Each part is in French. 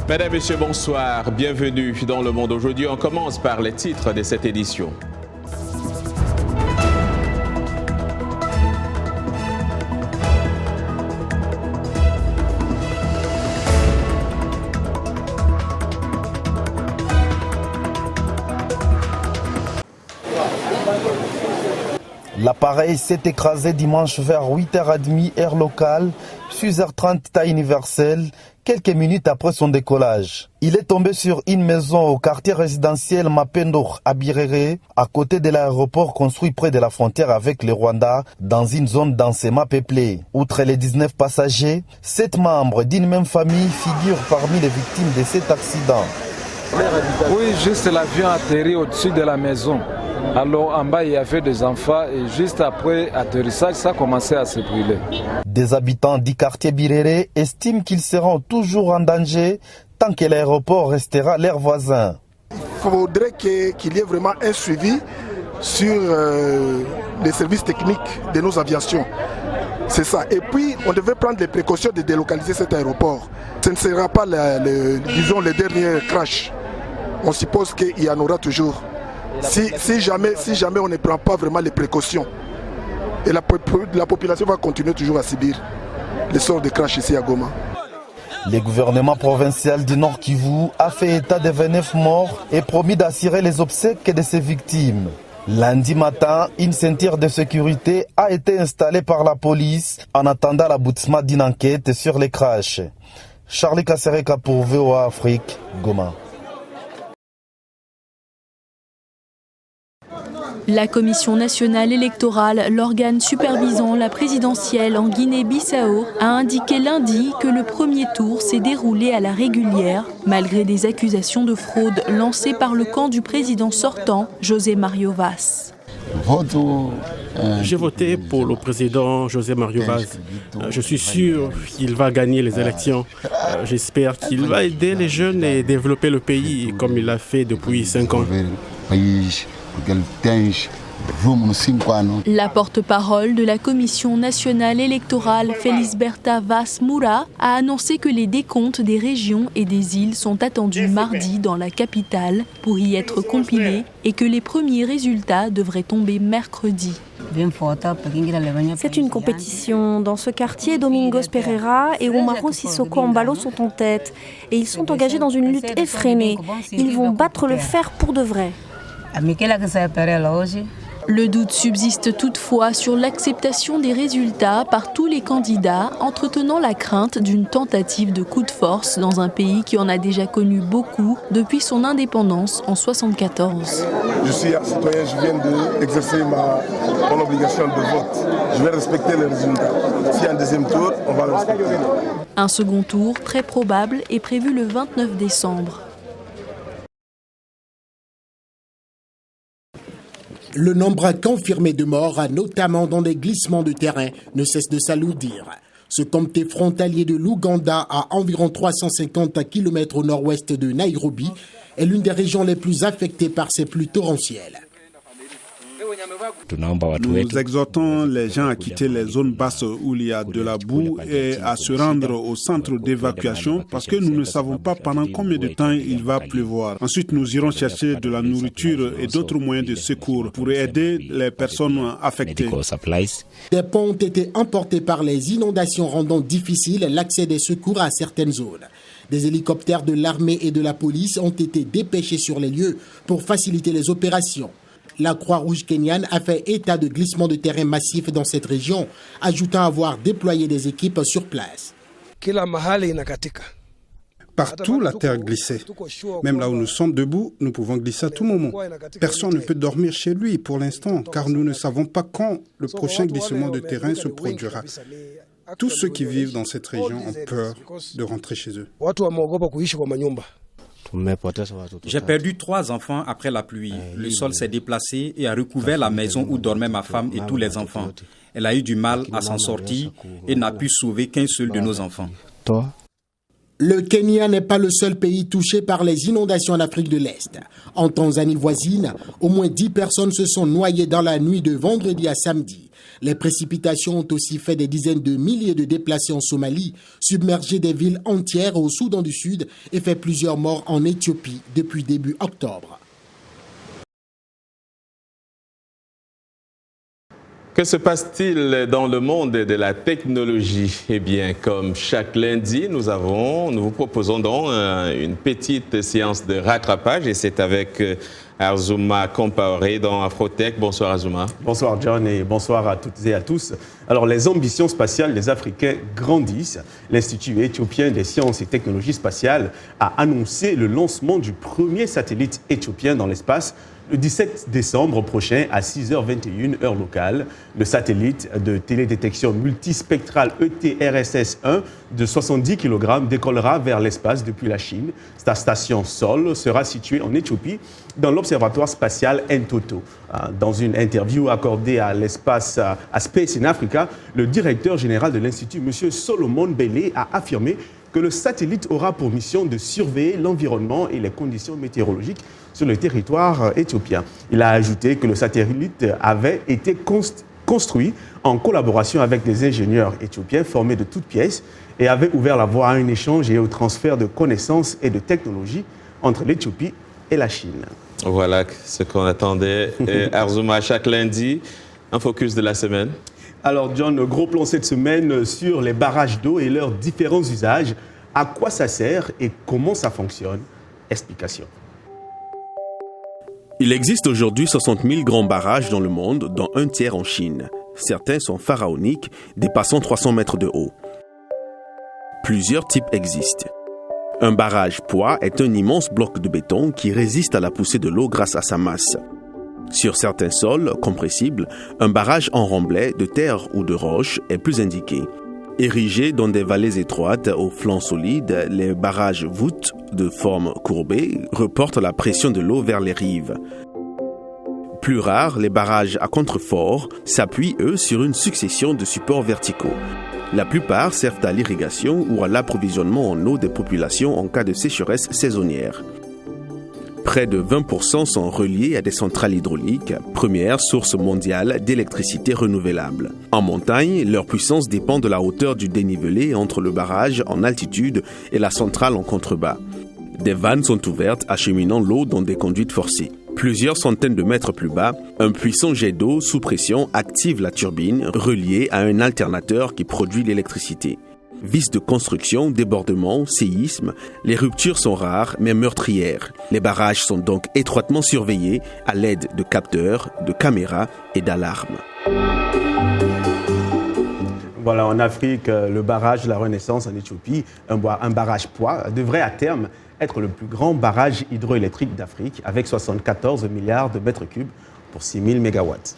Mesdames, Messieurs, bonsoir. Bienvenue dans Le Monde. Aujourd'hui, on commence par les titres de cette édition. L'appareil s'est écrasé dimanche vers 8h30 heure locale, 6h30 taille universelle, quelques minutes après son décollage. Il est tombé sur une maison au quartier résidentiel Mapendo à Birere, à côté de l'aéroport construit près de la frontière avec le Rwanda, dans une zone densément peuplée. Outre les 19 passagers, 7 membres d'une même famille figurent parmi les victimes de cet accident. Oui, juste l'avion atterri au-dessus de la maison. Alors en bas il y avait des enfants et juste après atterrissage ça a commencé à se brûler. Des habitants du quartier Birere estiment qu'ils seront toujours en danger tant que l'aéroport restera leur voisin. Il faudrait qu'il y ait vraiment un suivi sur les services techniques de nos aviations. C'est ça. Et puis on devait prendre les précautions de délocaliser cet aéroport. Ce ne sera pas disons, le dernier crash. On suppose qu'il y en aura toujours. Si jamais on ne prend pas vraiment les précautions, et la population va continuer toujours à subir les sorts de crash ici à Goma. Le gouvernement provincial du Nord Kivu a fait état de 29 morts et promis d'assurer les obsèques de ses victimes. Lundi matin, une ceinture de sécurité a été installée par la police en attendant l'aboutissement d'une enquête sur les crashs. Charlie Kasereka pour VOA Afrique, Goma. La Commission nationale électorale, l'organe supervisant la présidentielle en Guinée-Bissau, a indiqué lundi que le premier tour s'est déroulé à la régulière, malgré des accusations de fraude lancées par le camp du président sortant, José Mario Vaz. J'ai voté pour le président José Mario Vaz. Je suis sûr qu'il va gagner les élections. J'espère qu'il va aider les jeunes et développer le pays comme il l'a fait depuis 5 ans. La porte-parole de la Commission nationale électorale, Felisberta Vaz Moura, a annoncé que les décomptes des régions et des îles sont attendus mardi dans la capitale pour y être compilés et que les premiers résultats devraient tomber mercredi. C'est une compétition. Dans ce quartier, Domingos Pereira et Umaro Sissoko Ambalo sont en tête et ils sont engagés dans une lutte effrénée. Ils vont battre le fer pour de vrai. Le doute subsiste toutefois sur l'acceptation des résultats par tous les candidats, entretenant la crainte d'une tentative de coup de force dans un pays qui en a déjà connu beaucoup depuis son indépendance en 1974. Je suis un citoyen, je viens d'exercer mon obligation de vote. Je vais respecter les résultats. S'il y a un deuxième tour, on va le respecter. Un second tour, très probable, est prévu le 29 décembre. Le nombre confirmé de morts, notamment dans les glissements de terrain, ne cesse de s'alourdir. Ce comté frontalier de l'Ouganda, à environ 350 km au nord-ouest de Nairobi, est l'une des régions les plus affectées par ces pluies torrentielles. Nous exhortons les gens à quitter les zones basses où il y a de la boue et à se rendre au centre d'évacuation parce que nous ne savons pas pendant combien de temps il va pleuvoir. Ensuite, nous irons chercher de la nourriture et d'autres moyens de secours pour aider les personnes affectées. Des ponts ont été emportés par les inondations, rendant difficile l'accès des secours à certaines zones. Des hélicoptères de l'armée et de la police ont été dépêchés sur les lieux pour faciliter les opérations. La Croix-Rouge kenyane a fait état de glissements de terrain massifs dans cette région, ajoutant avoir déployé des équipes sur place. Partout, la terre glissait. Même là où nous sommes debout, nous pouvons glisser à tout moment. Personne ne peut dormir chez lui pour l'instant, car nous ne savons pas quand le prochain glissement de terrain se produira. Tous ceux qui vivent dans cette région ont peur de rentrer chez eux. J'ai perdu 3 enfants après la pluie. Le sol s'est déplacé et a recouvert la maison où dormait ma femme et tous les enfants. Elle a eu du mal à s'en sortir et n'a pu sauver qu'un seul de nos enfants. Le Kenya n'est pas le seul pays touché par les inondations en Afrique de l'Est. En Tanzanie voisine, au moins 10 personnes se sont noyées dans la nuit de vendredi à samedi. Les précipitations ont aussi fait des dizaines de milliers de déplacés en Somalie, submergé des villes entières au Soudan du Sud et fait plusieurs morts en Éthiopie depuis début octobre. Que se passe-t-il dans le monde de la technologie? Eh bien, comme chaque lundi, nous vous proposons donc une petite séance de rattrapage et c'est avec Arzouma Compaoré dans Afrotech. Bonsoir Arzouma. Bonsoir John et bonsoir à toutes et à tous. Alors les ambitions spatiales des Africains grandissent. L'Institut éthiopien des sciences et technologies spatiales a annoncé le lancement du premier satellite éthiopien dans l'espace le 17 décembre prochain à 6h21 heure locale. Le satellite de télédétection multispectrale ETRSS-1 de 70 kg décollera vers l'espace depuis la Chine. Sa station Sol sera située en Éthiopie dans l'observatoire spatial Entoto. Dans une interview accordée à l'espace à Space in Africa, le directeur général de l'Institut, M. Solomon Bele, a affirmé que le satellite aura pour mission de surveiller l'environnement et les conditions météorologiques sur le territoire éthiopien. Il a ajouté que le satellite avait été construit en collaboration avec des ingénieurs éthiopiens formés de toutes pièces et avait ouvert la voie à un échange et au transfert de connaissances et de technologies entre l'Éthiopie et la Chine. Voilà ce qu'on attendait. Arzouma, chaque lundi, un focus de la semaine. Alors John, gros plan cette semaine sur les barrages d'eau et leurs différents usages. À quoi ça sert et comment ça fonctionne? Explication. Il existe aujourd'hui 60 000 grands barrages dans le monde, dont un tiers en Chine. Certains sont pharaoniques, dépassant 300 mètres de haut. Plusieurs types existent. Un barrage poids est un immense bloc de béton qui résiste à la poussée de l'eau grâce à sa masse. Sur certains sols compressibles, un barrage en remblai de terre ou de roche est plus indiqué. Érigés dans des vallées étroites aux flancs solides, les barrages voûtes de forme courbée reportent la pression de l'eau vers les rives. Plus rares, les barrages à contrefort s'appuient, eux, sur une succession de supports verticaux. La plupart servent à l'irrigation ou à l'approvisionnement en eau des populations en cas de sécheresse saisonnière. Près de 20% sont reliés à des centrales hydrauliques, première source mondiale d'électricité renouvelable. En montagne, leur puissance dépend de la hauteur du dénivelé entre le barrage en altitude et la centrale en contrebas. Des vannes sont ouvertes acheminant l'eau dans des conduites forcées. Plusieurs centaines de mètres plus bas, un puissant jet d'eau sous pression active la turbine reliée à un alternateur qui produit l'électricité. Vices de construction, débordements, séismes, les ruptures sont rares mais meurtrières. Les barrages sont donc étroitement surveillés à l'aide de capteurs, de caméras et d'alarmes. Voilà, en Afrique, le barrage de la Renaissance en Éthiopie, un barrage poids, devrait à terme être le plus grand barrage hydroélectrique d'Afrique avec 74 milliards de mètres cubes pour 6 000 mégawatts.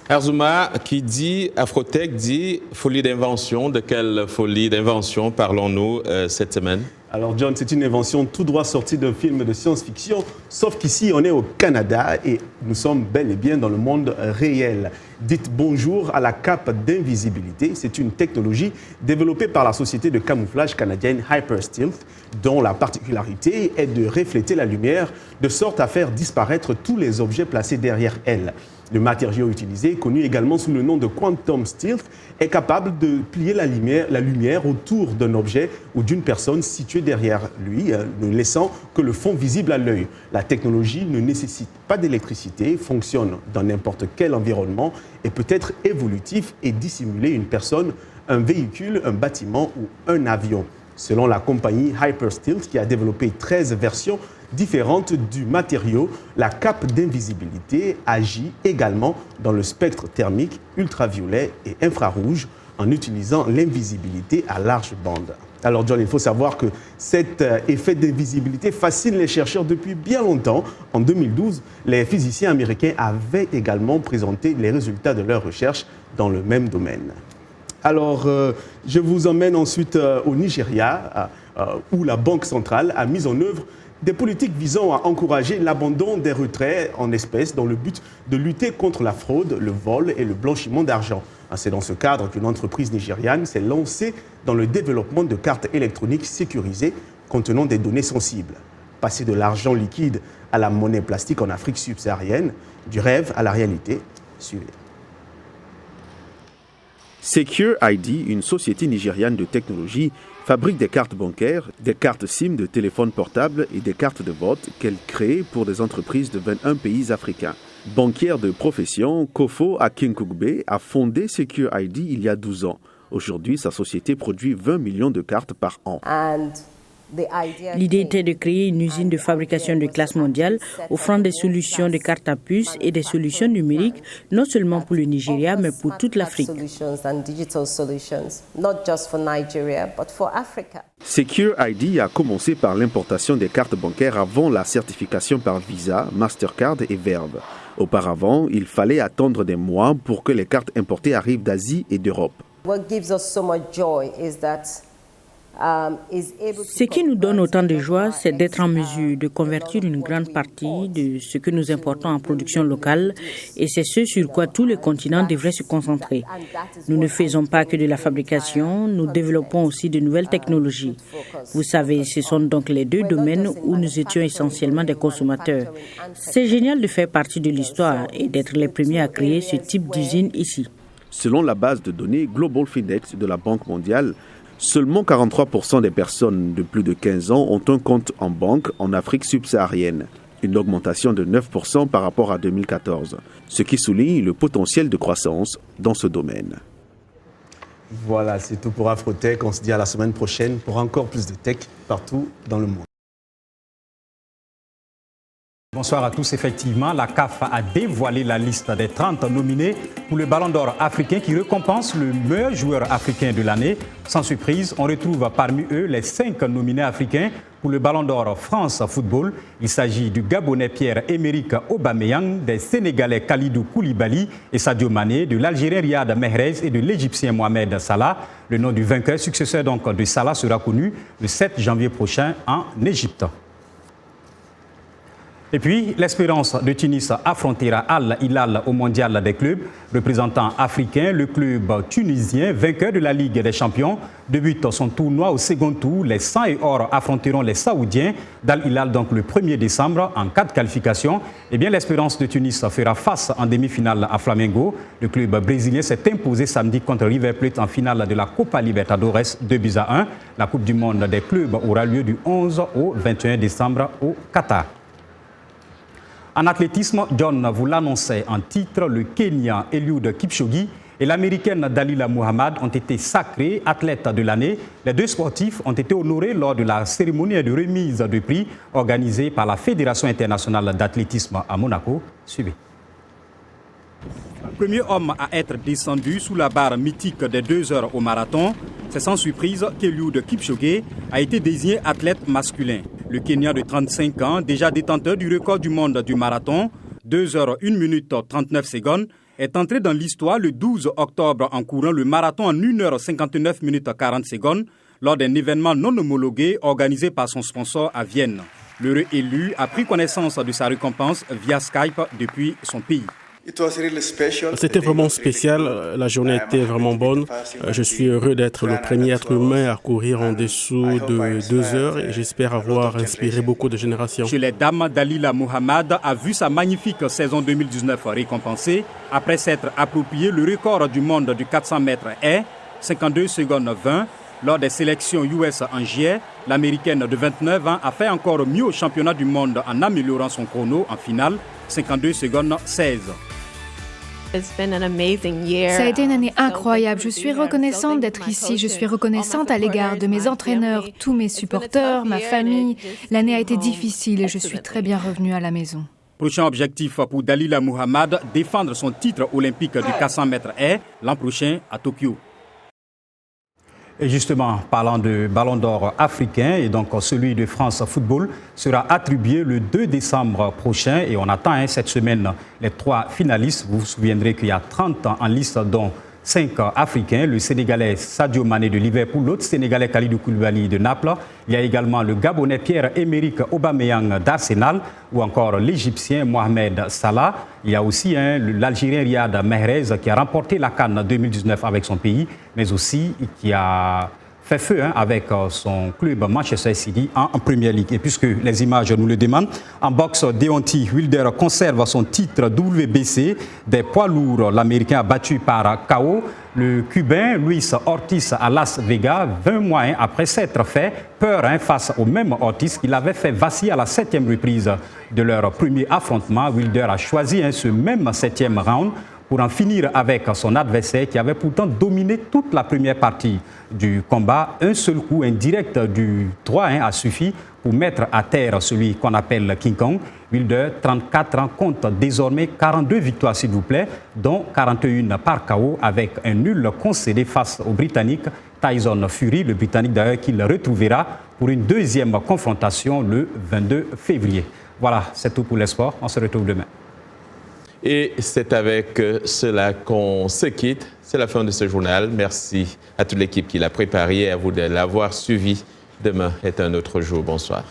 Arzouma, qui dit Afrotech, dit folie d'invention. De quelle folie d'invention parlons-nous cette semaine? Alors John, c'est une invention tout droit sortie d'un film de science-fiction, sauf qu'ici on est au Canada et nous sommes bel et bien dans le monde réel. Dites bonjour à la cape d'invisibilité. C'est une technologie développée par la société de camouflage canadienne Hyperstealth, dont la particularité est de refléter la lumière de sorte à faire disparaître tous les objets placés derrière elle. Le matériau utilisé, connu également sous le nom de Quantum Stealth, est capable de plier la lumière autour d'un objet ou d'une personne située derrière lui, ne laissant que le fond visible à l'œil. La technologie ne nécessite pas d'électricité, fonctionne dans n'importe quel environnement et peut être évolutif et dissimuler une personne, un véhicule, un bâtiment ou un avion. Selon la compagnie Hyperstealth, qui a développé 13 versions différentes du matériau, la cape d'invisibilité agit également dans le spectre thermique, ultraviolet et infrarouge en utilisant l'invisibilité à large bande. Alors John, il faut savoir que cet effet d'invisibilité fascine les chercheurs depuis bien longtemps. En 2012, les physiciens américains avaient également présenté les résultats de leurs recherches dans le même domaine. Alors, je vous emmène ensuite au Nigeria, où la Banque centrale a mis en œuvre des politiques visant à encourager l'abandon des retraits en espèces dans le but de lutter contre la fraude, le vol et le blanchiment d'argent. C'est dans ce cadre qu'une entreprise nigériane s'est lancée dans le développement de cartes électroniques sécurisées contenant des données sensibles. Passer de l'argent liquide à la monnaie plastique en Afrique subsaharienne, du rêve à la réalité, suivez. Secure ID, une société nigériane de technologie, fabrique des cartes bancaires, des cartes SIM de téléphone portable et des cartes de vote qu'elle crée pour des entreprises de 21 pays africains. Banquière de profession, Kofo Akinkugbe a fondé Secure ID il y a 12 ans. Aujourd'hui, sa société produit 20 millions de cartes par an. L'idée était de créer une usine de fabrication de classe mondiale offrant des solutions de cartes à puce et des solutions numériques, non seulement pour le Nigeria, mais pour toute l'Afrique. Secure ID a commencé par l'importation des cartes bancaires avant la certification par Visa, Mastercard et Verve. Auparavant, il fallait attendre des mois pour que les cartes importées arrivent d'Asie et d'Europe. Ce qui nous donne autant de joie, c'est d'être en mesure de convertir une grande partie de ce que nous importons en production locale, et c'est ce sur quoi tout le continent devrait se concentrer. Nous ne faisons pas que de la fabrication, nous développons aussi de nouvelles technologies. Vous savez, ce sont donc les deux domaines où nous étions essentiellement des consommateurs. C'est génial de faire partie de l'histoire et d'être les premiers à créer ce type d'usine ici. Selon la base de données Global Findex de la Banque mondiale, seulement 43% des personnes de plus de 15 ans ont un compte en banque en Afrique subsaharienne, une augmentation de 9% par rapport à 2014, ce qui souligne le potentiel de croissance dans ce domaine. Voilà, c'est tout pour Afrotech. On se dit à la semaine prochaine pour encore plus de tech partout dans le monde. Bonsoir à tous. Effectivement, la CAF a dévoilé la liste des 30 nominés pour le Ballon d'Or africain qui récompense le meilleur joueur africain de l'année. Sans surprise, on retrouve parmi eux les 5 nominés africains pour le Ballon d'Or France Football. Il s'agit du Gabonais Pierre-Emerick Aubameyang, des Sénégalais Kalidou Koulibaly et Sadio Mané, de l'Algérien Riyad Mahrez et de l'Égyptien Mohamed Salah. Le nom du vainqueur successeur donc de Salah sera connu le 7 janvier prochain en Égypte. Et puis, l'Espérance de Tunis affrontera Al Hilal au mondial des clubs. Représentant africain, le club tunisien, vainqueur de la Ligue des Champions, débute son tournoi au second tour. Les 100 et or affronteront les Saoudiens d'Al Hilal donc le 1er décembre en cas de qualification. Eh bien, l'Espérance de Tunis fera face en demi-finale à Flamengo. Le club brésilien s'est imposé samedi contre River Plate en finale de la Copa Libertadores 2-1. La Coupe du monde des clubs aura lieu du 11 au 21 décembre au Qatar. En athlétisme, John vous l'annonçait en titre, le Kenyan Eliud Kipchoge et l'Américaine Dalila Muhammad ont été sacrés athlètes de l'année. Les deux sportifs ont été honorés lors de la cérémonie de remise de prix organisée par la Fédération internationale d'athlétisme à Monaco. Suivez. Le premier homme à être descendu sous la barre mythique des 2 heures au marathon, c'est sans surprise qu'Eliud Kipchoge a été désigné athlète masculin. Le Kenya de 35 ans, déjà détenteur du record du monde du marathon, 2 heures 1 minute 39 secondes, est entré dans l'histoire le 12 octobre en courant le marathon en 1 heure 59 minutes 40 secondes lors d'un événement non homologué organisé par son sponsor à Vienne. L'heureux élu a pris connaissance de sa récompense via Skype depuis son pays. C'était vraiment spécial, la journée était vraiment bonne. Je suis heureux d'être le premier être humain à courir en dessous de 2 heures et j'espère avoir inspiré beaucoup de générations. Chez les dames, Dalila Muhammad a vu sa magnifique saison 2019 récompensée après s'être approprié le record du monde du 400 mètres haies, 52 secondes 20. Lors des sélections US en juillet, l'Américaine de 29 ans a fait encore mieux au championnat du monde en améliorant son chrono en finale, 52 secondes 16. Ça a été une année incroyable. Je suis reconnaissante d'être ici. Je suis reconnaissante à l'égard de mes entraîneurs, tous mes supporters, ma famille. L'année a été difficile et je suis très bien revenue à la maison. Prochain objectif pour Dalila Muhammad, défendre son titre olympique du 400 mètres haies l'an prochain à Tokyo. Et justement, parlant de Ballon d'Or africain, et donc celui de France Football sera attribué le 2 décembre prochain. Et on attend cette semaine les 3 finalistes. Vous vous souviendrez qu'il y a 30 en liste, dont 5 Africains. Le Sénégalais Sadio Mané de Liverpool, l'autre Sénégalais Kalidou Koulibaly de Naples. Il y a également le Gabonais Pierre-Emerick Aubameyang d'Arsenal ou encore l'Égyptien Mohamed Salah. Il y a aussi l'Algérien Riyad Mahrez qui a remporté la CAN 2019 avec son pays, mais aussi qui a fait feu avec son club Manchester City en Premier League. Et puisque les images nous le demandent, en boxe Deontay Wilder conserve son titre WBC des poids lourds. L'Américain a battu par KO le Cubain Luis Ortiz à Las Vegas 20 mois après s'être fait peur face au même Ortiz qu'il avait fait vaciller à la 7e reprise de leur premier affrontement. Wilder a choisi ce même 7e round pour en finir avec son adversaire qui avait pourtant dominé toute la première partie du combat. Un seul coup indirect du droit a suffi pour mettre à terre celui qu'on appelle King Kong. Wilder, 34 ans, compte désormais 42 victoires, s'il vous plaît, dont 41 par KO avec un nul concédé face au Britannique Tyson Fury, le Britannique d'ailleurs qu'il retrouvera pour une deuxième confrontation le 22 février. Voilà, c'est tout pour les sports. On se retrouve demain. Et c'est avec cela qu'on se quitte. C'est la fin de ce journal. Merci à toute l'équipe qui l'a préparé et à vous de l'avoir suivi. Demain est un autre jour. Bonsoir.